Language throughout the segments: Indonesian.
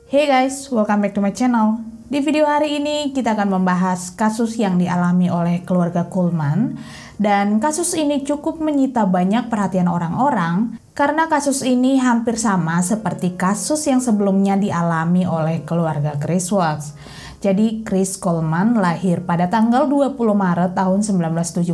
Hey guys, welcome back to my channel. Di video hari ini kita akan membahas kasus yang dialami oleh keluarga Coleman. Dan kasus ini cukup menyita banyak perhatian orang-orang karena kasus ini hampir sama seperti kasus yang sebelumnya dialami oleh keluarga Chris Watts. Jadi Chris Coleman lahir pada tanggal 20 Maret tahun 1977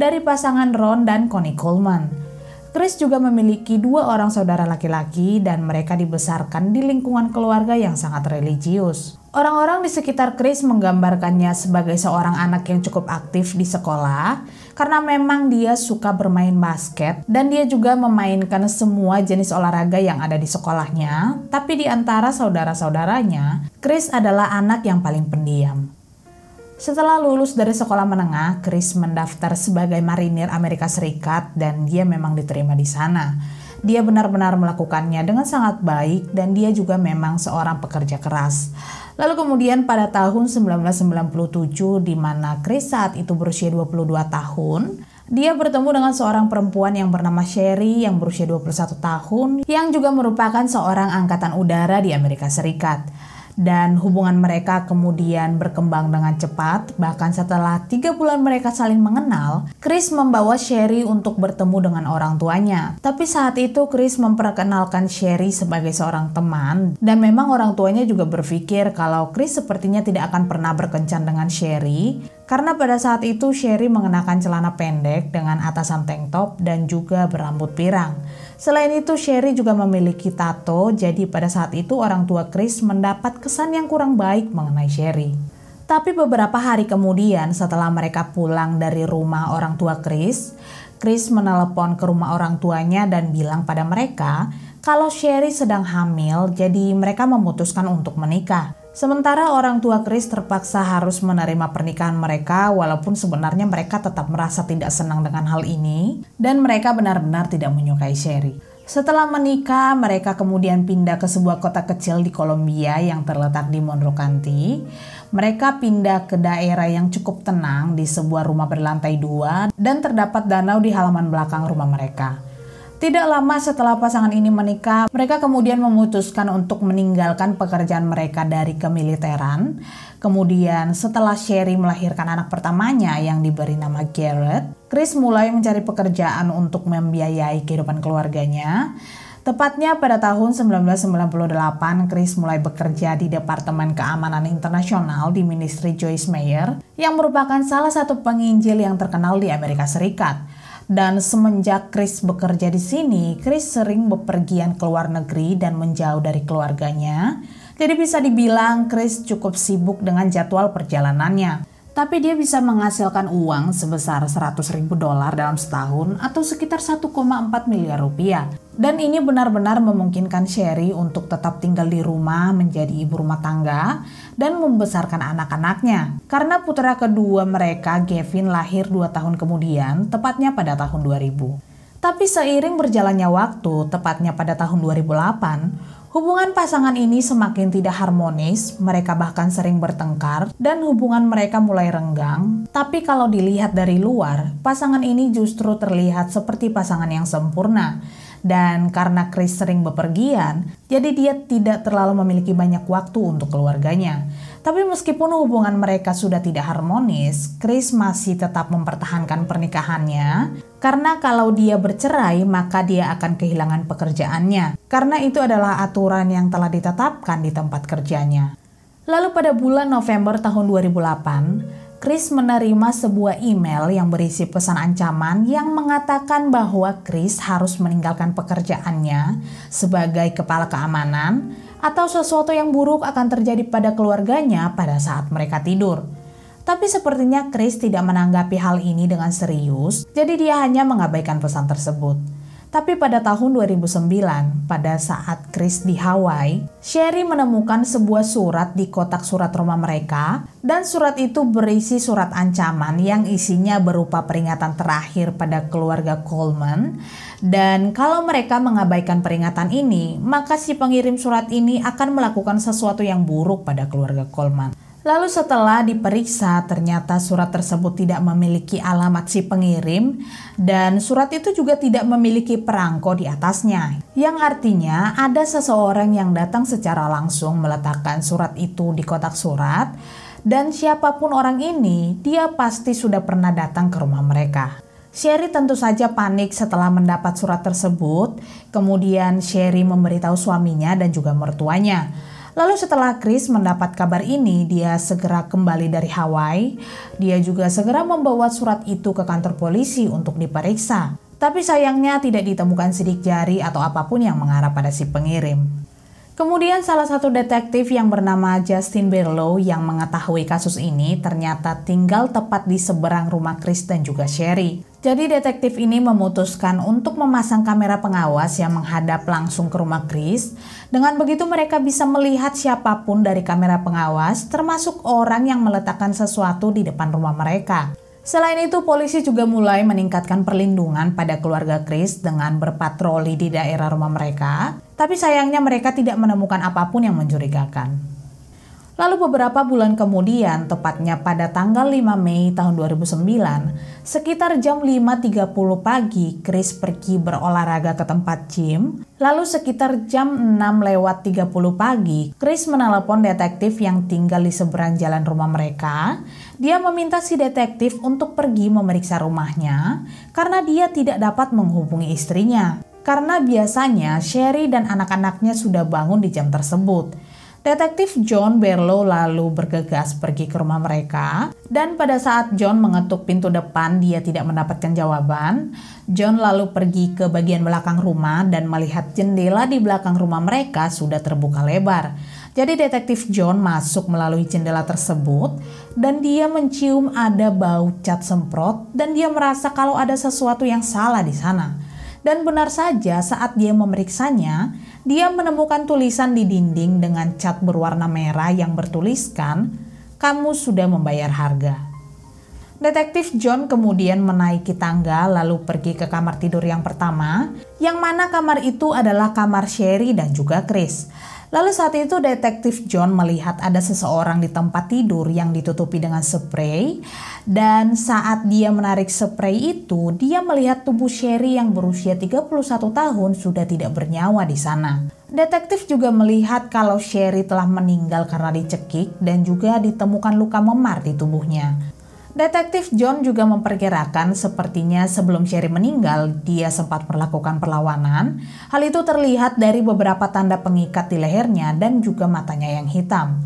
dari pasangan Ron dan Connie Coleman. Chris juga memiliki dua orang saudara laki-laki dan mereka dibesarkan di lingkungan keluarga yang sangat religius. Orang-orang di sekitar Chris menggambarkannya sebagai seorang anak yang cukup aktif di sekolah karena memang dia suka bermain basket dan dia juga memainkan semua jenis olahraga yang ada di sekolahnya. Tapi di antara saudara-saudaranya, Chris adalah anak yang paling pendiam. Setelah lulus dari sekolah menengah, Chris mendaftar sebagai marinir Amerika Serikat dan dia memang diterima di sana. Dia benar-benar melakukannya dengan sangat baik dan dia juga memang seorang pekerja keras. Lalu kemudian pada tahun 1997 di mana Chris saat itu berusia 22 tahun, dia bertemu dengan seorang perempuan yang bernama Sherry yang berusia 21 tahun yang juga merupakan seorang angkatan udara di Amerika Serikat. Dan hubungan mereka kemudian berkembang dengan cepat. Bahkan setelah 3 bulan mereka saling mengenal, Chris membawa Sherry untuk bertemu dengan orang tuanya. Tapi saat itu Chris memperkenalkan Sherry sebagai seorang teman. Dan memang orang tuanya juga berpikir kalau Chris sepertinya tidak akan pernah berkencan dengan Sherry. Karena pada saat itu Sherry mengenakan celana pendek dengan atasan tank top dan juga berambut pirang. Selain itu Sherry juga memiliki tato, jadi pada saat itu orang tua Chris mendapat kesan yang kurang baik mengenai Sherry. Tapi beberapa hari kemudian setelah mereka pulang dari rumah orang tua Chris menelepon ke rumah orang tuanya dan bilang pada mereka kalau Sherry sedang hamil, jadi mereka memutuskan untuk menikah. Sementara orang tua Chris terpaksa harus menerima pernikahan mereka walaupun sebenarnya mereka tetap merasa tidak senang dengan hal ini dan mereka benar-benar tidak menyukai Sherry. Setelah menikah, mereka kemudian pindah ke sebuah kota kecil di Colombia yang terletak di Monroe County. Mereka pindah ke daerah yang cukup tenang di sebuah rumah berlantai 2 dan terdapat danau di halaman belakang rumah mereka. Tidak lama setelah pasangan ini menikah, mereka kemudian memutuskan untuk meninggalkan pekerjaan mereka dari kemiliteran. Kemudian setelah Sherry melahirkan anak pertamanya yang diberi nama Garrett, Chris mulai mencari pekerjaan untuk membiayai kehidupan keluarganya. Tepatnya pada tahun 1998, Chris mulai bekerja di Departemen Keamanan Internasional di Ministry Joyce Meyer, yang merupakan salah satu penginjil yang terkenal di Amerika Serikat. Dan semenjak Chris bekerja di sini, Chris sering bepergian ke luar negeri dan menjauh dari keluarganya. Jadi bisa dibilang Chris cukup sibuk dengan jadwal perjalanannya. Tapi dia bisa menghasilkan uang sebesar $100.000 dalam setahun atau sekitar 1,4 miliar rupiah. Dan ini benar-benar memungkinkan Sherry untuk tetap tinggal di rumah menjadi ibu rumah tangga dan membesarkan anak-anaknya. Karena putra kedua mereka, Gavin, lahir 2 tahun kemudian, tepatnya pada tahun 2000. Tapi seiring berjalannya waktu, tepatnya pada tahun 2008, hubungan pasangan ini semakin tidak harmonis, mereka bahkan sering bertengkar dan hubungan mereka mulai renggang. Tapi kalau dilihat dari luar, pasangan ini justru terlihat seperti pasangan yang sempurna. Dan karena Chris sering bepergian, jadi dia tidak terlalu memiliki banyak waktu untuk keluarganya. Tapi meskipun hubungan mereka sudah tidak harmonis, Chris masih tetap mempertahankan pernikahannya. Karena kalau dia bercerai, maka dia akan kehilangan pekerjaannya. Karena itu adalah aturan yang telah ditetapkan di tempat kerjanya. Lalu pada bulan November tahun 2008, Chris menerima sebuah email yang berisi pesan ancaman yang mengatakan bahwa Chris harus meninggalkan pekerjaannya sebagai kepala keamanan atau sesuatu yang buruk akan terjadi pada keluarganya pada saat mereka tidur. Tapi sepertinya Chris tidak menanggapi hal ini dengan serius, jadi dia hanya mengabaikan pesan tersebut. Tapi pada tahun 2009, pada saat Chris di Hawaii, Sherry menemukan sebuah surat di kotak surat rumah mereka, dan surat itu berisi surat ancaman yang isinya berupa peringatan terakhir pada keluarga Coleman. Dan kalau mereka mengabaikan peringatan ini, maka si pengirim surat ini akan melakukan sesuatu yang buruk pada keluarga Coleman. Lalu setelah diperiksa, ternyata surat tersebut tidak memiliki alamat si pengirim dan surat itu juga tidak memiliki perangko di atasnya. Yang artinya ada seseorang yang datang secara langsung meletakkan surat itu di kotak surat dan siapapun orang ini, dia pasti sudah pernah datang ke rumah mereka. Sherry tentu saja panik setelah mendapat surat tersebut. Kemudian Sherry memberitahu suaminya dan juga mertuanya. Lalu setelah Chris mendapat kabar ini, dia segera kembali dari Hawaii. Dia juga segera membawa surat itu ke kantor polisi untuk diperiksa. Tapi sayangnya tidak ditemukan sidik jari atau apapun yang mengarah pada si pengirim. Kemudian salah satu detektif yang bernama Justin Berlow yang mengetahui kasus ini ternyata tinggal tepat di seberang rumah Chris dan juga Sherry. Jadi detektif ini memutuskan untuk memasang kamera pengawas yang menghadap langsung ke rumah Chris. Dengan begitu mereka bisa melihat siapapun dari kamera pengawas, termasuk orang yang meletakkan sesuatu di depan rumah mereka. Selain itu, polisi juga mulai meningkatkan perlindungan pada keluarga Chris dengan berpatroli di daerah rumah mereka. Tapi sayangnya mereka tidak menemukan apapun yang mencurigakan. Lalu beberapa bulan kemudian, tepatnya pada tanggal 5 Mei tahun 2009, sekitar jam 5.30 pagi, Chris pergi berolahraga ke tempat gym. Lalu sekitar jam 6.30 pagi, Chris menelepon detektif yang tinggal di seberang jalan rumah mereka. Dia meminta si detektif untuk pergi memeriksa rumahnya karena dia tidak dapat menghubungi istrinya. Karena biasanya Sherry dan anak-anaknya sudah bangun di jam tersebut. Detektif John Berlow lalu bergegas pergi ke rumah mereka dan pada saat John mengetuk pintu depan dia tidak mendapatkan jawaban. John lalu pergi ke bagian belakang rumah dan melihat jendela di belakang rumah mereka sudah terbuka lebar. Jadi detektif John masuk melalui jendela tersebut dan dia mencium ada bau cat semprot dan dia merasa kalau ada sesuatu yang salah di sana. Dan benar saja saat dia memeriksanya, dia menemukan tulisan di dinding dengan cat berwarna merah yang bertuliskan, "Kamu sudah membayar harga." Detektif John kemudian menaiki tangga lalu pergi ke kamar tidur yang pertama, yang mana kamar itu adalah kamar Sherry dan juga Chris. Lalu saat itu detektif John melihat ada seseorang di tempat tidur yang ditutupi dengan spray. Dan saat dia menarik spray itu, dia melihat tubuh Sherry yang berusia 31 tahun sudah tidak bernyawa di sana. Detektif juga melihat kalau Sherry telah meninggal karena dicekik dan juga ditemukan luka memar di tubuhnya. Detektif John juga memperkirakan sepertinya sebelum Sherry meninggal, dia sempat melakukan perlawanan. Hal itu terlihat dari beberapa tanda pengikat di lehernya dan juga matanya yang hitam.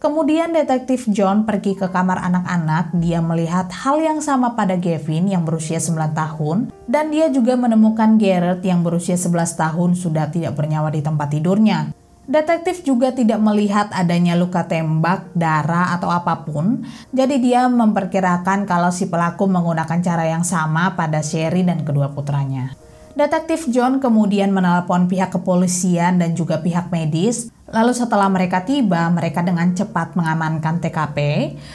Kemudian detektif John pergi ke kamar anak-anak, dia melihat hal yang sama pada Gavin yang berusia 9 tahun. Dan dia juga menemukan Garrett yang berusia 11 tahun sudah tidak bernyawa di tempat tidurnya. Detektif juga tidak melihat adanya luka tembak, darah, atau apapun. Jadi dia memperkirakan kalau si pelaku menggunakan cara yang sama pada Sherry dan kedua putranya. Detektif John kemudian menelpon pihak kepolisian dan juga pihak medis. Lalu setelah mereka tiba, mereka dengan cepat mengamankan TKP.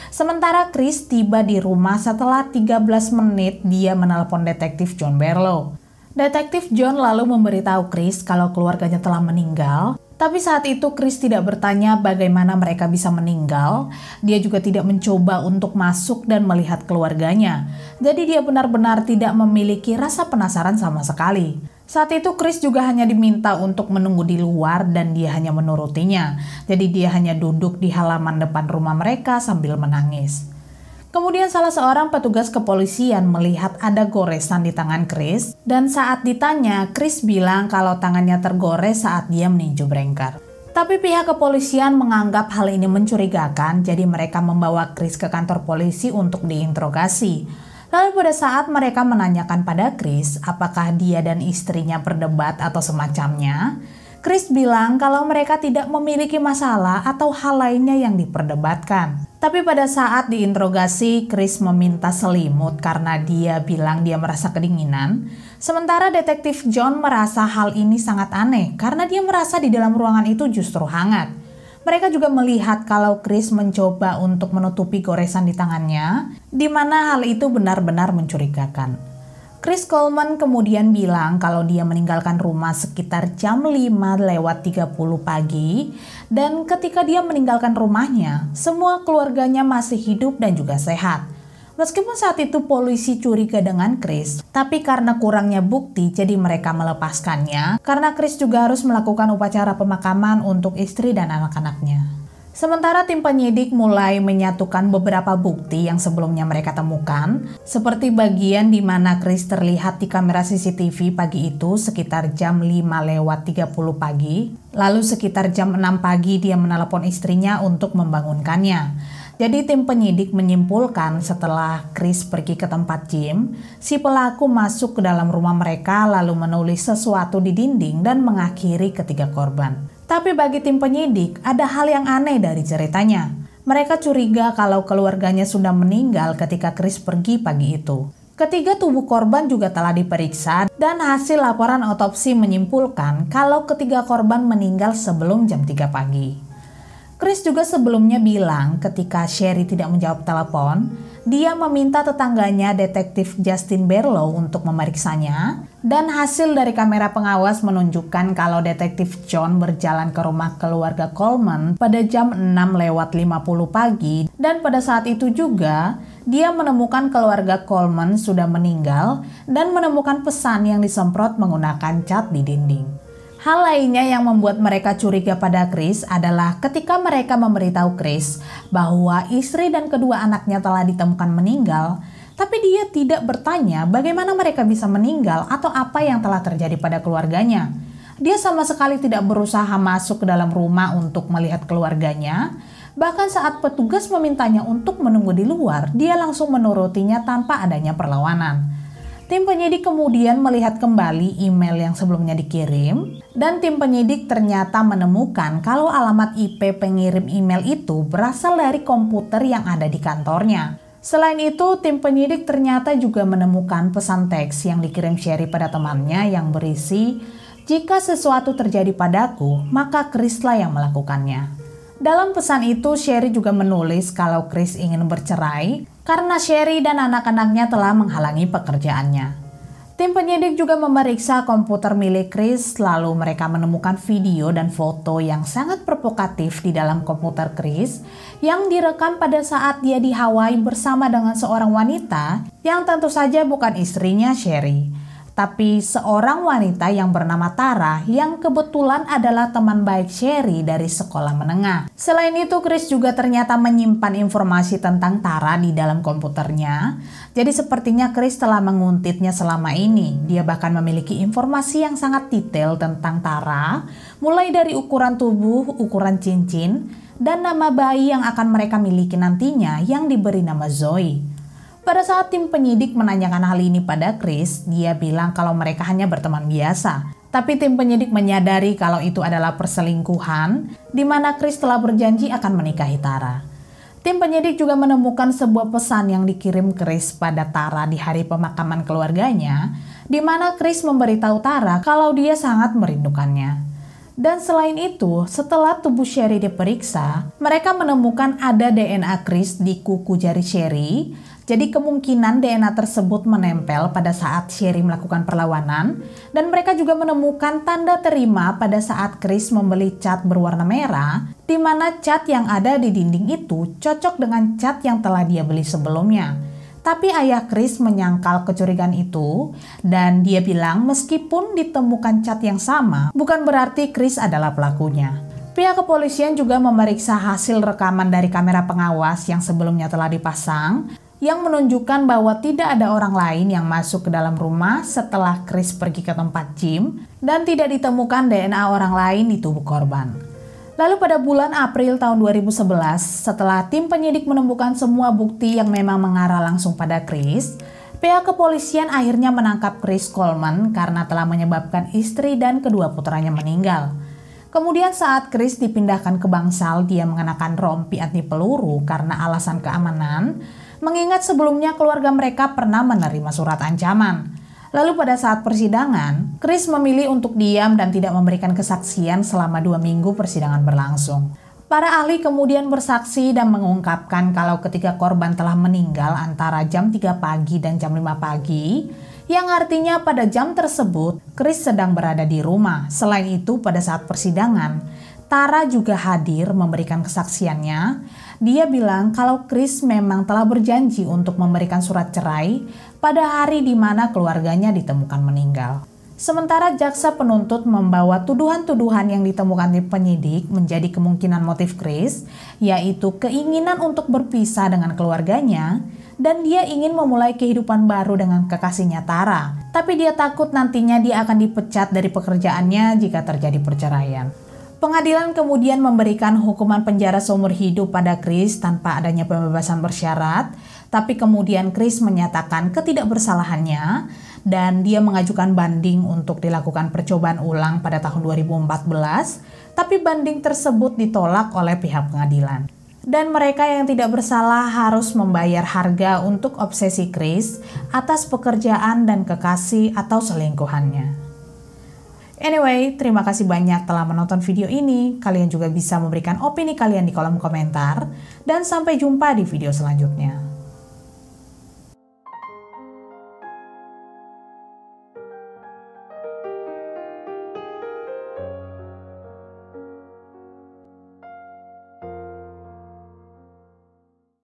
Sementara Chris tiba di rumah setelah 13 menit dia menelpon detektif John Berlow. Detektif John lalu memberitahu Chris kalau keluarganya telah meninggal. Tapi saat itu Chris tidak bertanya bagaimana mereka bisa meninggal. Dia juga tidak mencoba untuk masuk dan melihat keluarganya. Jadi dia benar-benar tidak memiliki rasa penasaran sama sekali. Saat itu Chris juga hanya diminta untuk menunggu di luar dan dia hanya menurutinya. Jadi dia hanya duduk di halaman depan rumah mereka sambil menangis. Kemudian salah seorang petugas kepolisian melihat ada goresan di tangan Chris dan saat ditanya, Chris bilang kalau tangannya tergores saat dia meninju Branker. Tapi pihak kepolisian menganggap hal ini mencurigakan, jadi mereka membawa Chris ke kantor polisi untuk diinterogasi. Lalu pada saat mereka menanyakan pada Chris apakah dia dan istrinya berdebat atau semacamnya, Chris bilang kalau mereka tidak memiliki masalah atau hal lainnya yang diperdebatkan. Tapi pada saat diinterogasi, Chris meminta selimut karena dia bilang dia merasa kedinginan. Sementara detektif John merasa hal ini sangat aneh karena dia merasa di dalam ruangan itu justru hangat. Mereka juga melihat kalau Chris mencoba untuk menutupi goresan di tangannya, di mana hal itu benar-benar mencurigakan. Chris Coleman kemudian bilang kalau dia meninggalkan rumah sekitar jam 5:30 pagi dan ketika dia meninggalkan rumahnya, semua keluarganya masih hidup dan juga sehat. Meskipun saat itu polisi curiga dengan Chris, tapi karena kurangnya bukti jadi mereka melepaskannya karena Chris juga harus melakukan upacara pemakaman untuk istri dan anak-anaknya. Sementara tim penyidik mulai menyatukan beberapa bukti yang sebelumnya mereka temukan, seperti bagian di mana Chris terlihat di kamera CCTV pagi itu sekitar jam 5:30 pagi, lalu sekitar jam 6 pagi dia menelepon istrinya untuk membangunkannya. Jadi tim penyidik menyimpulkan setelah Chris pergi ke tempat gym, si pelaku masuk ke dalam rumah mereka lalu menulis sesuatu di dinding dan mengakhiri ketiga korban. Tapi bagi tim penyidik, ada hal yang aneh dari ceritanya. Mereka curiga kalau keluarganya sudah meninggal ketika Chris pergi pagi itu. Ketiga tubuh korban juga telah diperiksa dan hasil laporan otopsi menyimpulkan kalau ketiga korban meninggal sebelum jam 3 pagi. Chris juga sebelumnya bilang ketika Sherry tidak menjawab telepon, dia meminta tetangganya detektif Justin Berlow untuk memeriksanya dan hasil dari kamera pengawas menunjukkan kalau detektif John berjalan ke rumah keluarga Coleman pada jam 6:50 pagi dan pada saat itu juga dia menemukan keluarga Coleman sudah meninggal dan menemukan pesan yang disemprot menggunakan cat di dinding. Hal lainnya yang membuat mereka curiga pada Chris adalah ketika mereka memberitahu Chris bahwa istri dan kedua anaknya telah ditemukan meninggal, tapi dia tidak bertanya bagaimana mereka bisa meninggal atau apa yang telah terjadi pada keluarganya. Dia sama sekali tidak berusaha masuk ke dalam rumah untuk melihat keluarganya. Bahkan saat petugas memintanya untuk menunggu di luar, dia langsung menurutinya tanpa adanya perlawanan. Tim penyidik kemudian melihat kembali email yang sebelumnya dikirim dan tim penyidik ternyata menemukan kalau alamat IP pengirim email itu berasal dari komputer yang ada di kantornya. Selain itu, tim penyidik ternyata juga menemukan pesan teks yang dikirim Sherry pada temannya yang berisi, "Jika sesuatu terjadi padaku, maka Chris-lah yang melakukannya." Dalam pesan itu, Sherry juga menulis kalau Chris ingin bercerai karena Sherry dan anak-anaknya telah menghalangi pekerjaannya. Tim penyidik juga memeriksa komputer milik Chris, lalu mereka menemukan video dan foto yang sangat provokatif di dalam komputer Chris yang direkam pada saat dia di Hawaii bersama dengan seorang wanita yang tentu saja bukan istrinya Sherry, tapi seorang wanita yang bernama Tara yang kebetulan adalah teman baik Sherry dari sekolah menengah. Selain itu, Chris juga ternyata menyimpan informasi tentang Tara di dalam komputernya. Jadi sepertinya Chris telah menguntitnya selama ini. Dia bahkan memiliki informasi yang sangat detail tentang Tara, mulai dari ukuran tubuh, ukuran cincin, dan nama bayi yang akan mereka miliki nantinya yang diberi nama Zoe. Pada saat tim penyidik menanyakan hal ini pada Chris, dia bilang kalau mereka hanya berteman biasa. Tapi tim penyidik menyadari kalau itu adalah perselingkuhan, di mana Chris telah berjanji akan menikahi Tara. Tim penyidik juga menemukan sebuah pesan yang dikirim Chris pada Tara di hari pemakaman keluarganya, di mana Chris memberitahu Tara kalau dia sangat merindukannya. Dan selain itu, setelah tubuh Sherry diperiksa, mereka menemukan ada DNA Chris di kuku jari Sherry. Jadi kemungkinan DNA tersebut menempel pada saat Sherry melakukan perlawanan dan mereka juga menemukan tanda terima pada saat Chris membeli cat berwarna merah di mana cat yang ada di dinding itu cocok dengan cat yang telah dia beli sebelumnya. Tapi ayah Chris menyangkal kecurigaan itu dan dia bilang meskipun ditemukan cat yang sama bukan berarti Chris adalah pelakunya. Pihak kepolisian juga memeriksa hasil rekaman dari kamera pengawas yang sebelumnya telah dipasang yang menunjukkan bahwa tidak ada orang lain yang masuk ke dalam rumah setelah Chris pergi ke tempat gym dan tidak ditemukan DNA orang lain di tubuh korban. Lalu pada bulan April tahun 2011, setelah tim penyidik menemukan semua bukti yang memang mengarah langsung pada Chris, pihak kepolisian akhirnya menangkap Chris Coleman karena telah menyebabkan istri dan kedua putranya meninggal. Kemudian saat Chris dipindahkan ke bangsal, dia mengenakan rompi anti peluru karena alasan keamanan, mengingat sebelumnya keluarga mereka pernah menerima surat ancaman. Lalu pada saat persidangan, Chris memilih untuk diam dan tidak memberikan kesaksian selama 2 minggu persidangan berlangsung. Para ahli kemudian bersaksi dan mengungkapkan kalau ketika korban telah meninggal antara jam 3 pagi dan jam 5 pagi, yang artinya pada jam tersebut Chris sedang berada di rumah. Selain itu, pada saat persidangan, Tara juga hadir memberikan kesaksiannya. Dia bilang kalau Chris memang telah berjanji untuk memberikan surat cerai pada hari di mana keluarganya ditemukan meninggal. Sementara jaksa penuntut membawa tuduhan-tuduhan yang ditemukan di penyidik menjadi kemungkinan motif Chris, yaitu keinginan untuk berpisah dengan keluarganya, dan dia ingin memulai kehidupan baru dengan kekasihnya Tara. Tapi dia takut nantinya dia akan dipecat dari pekerjaannya jika terjadi perceraian. Pengadilan kemudian memberikan hukuman penjara seumur hidup pada Chris tanpa adanya pembebasan bersyarat, tapi kemudian Chris menyatakan ketidakbersalahannya dan dia mengajukan banding untuk dilakukan percobaan ulang pada tahun 2014, tapi banding tersebut ditolak oleh pihak pengadilan. Dan mereka yang tidak bersalah harus membayar harga untuk obsesi Chris atas pekerjaan dan kekasih atau selingkuhannya. Anyway, terima kasih banyak telah menonton video ini. Kalian juga bisa memberikan opini kalian di kolom komentar. Dan sampai jumpa di video selanjutnya.